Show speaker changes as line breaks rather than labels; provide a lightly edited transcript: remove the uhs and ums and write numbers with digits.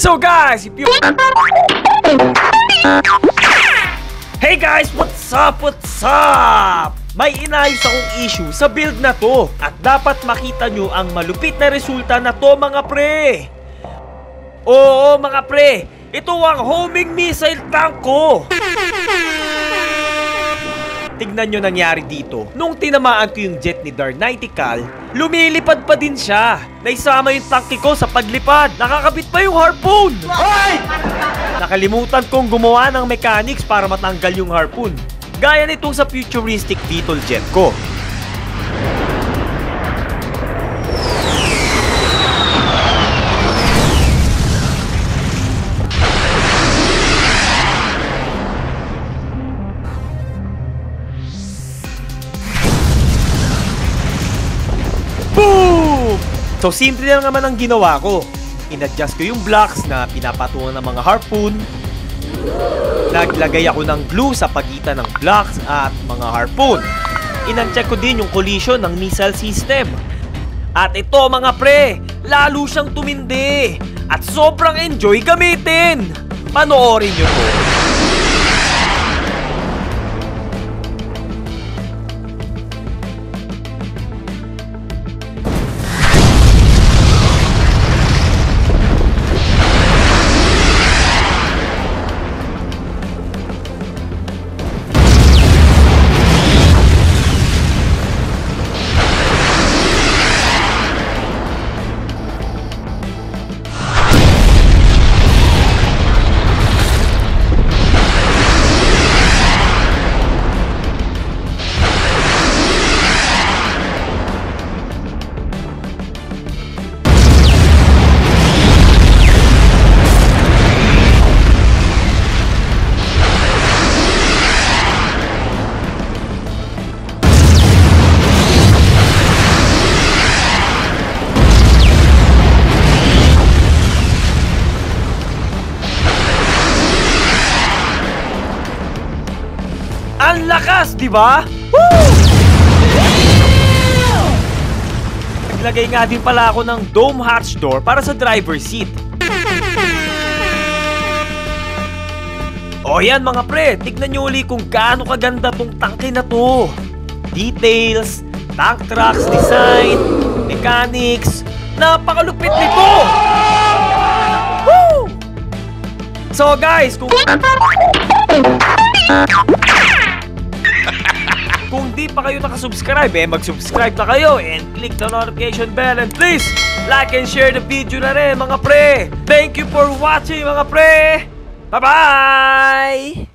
So guys, if you... Hey guys, what's up? What's up? May inayos akong issue sa build na to at dapat makita nyo ang malupit na resulta na to mga pre. Oo mga pre, ito ang homing missile tank ko. Tignan nyo nangyari dito. Nung tinamaan ko yung jet ni Darnitical, lumilipad pa din siya. Naisama yung tanke ko sa paglipad. Nakakabit pa yung harpoon. Ay! Nakalimutan kong gumawa ng mechanics para matanggal yung harpoon. Gaya nitong sa futuristic Beetle jet ko. Boom! So simple lang naman ang ginawa ko. In-adjust ko yung blocks na pinapatungan ng mga harpoon. Naglagay ako ng glue sa pagitan ng blocks at mga harpoon. In-uncheck ko din yung collision ng missile system. At ito mga pre, lalo siyang tumindi. At sobrang enjoy gamitin. Panoorin nyo to. Ang lakas, di ba? Woo! Naglagay nga din pala ako ng dome hatch door para sa driver seat. O yan mga pre, tignan nyo uli kung gaano kaganda tong tangke na to. Details, tank tracks design, mechanics, napakalupit nito! Woo! So guys, kung di pa kayo nakasubscribe, mag-subscribe na kayo and click the notification bell and please like and share the video na rin mga pre. Thank you for watching mga pre. Bye-bye!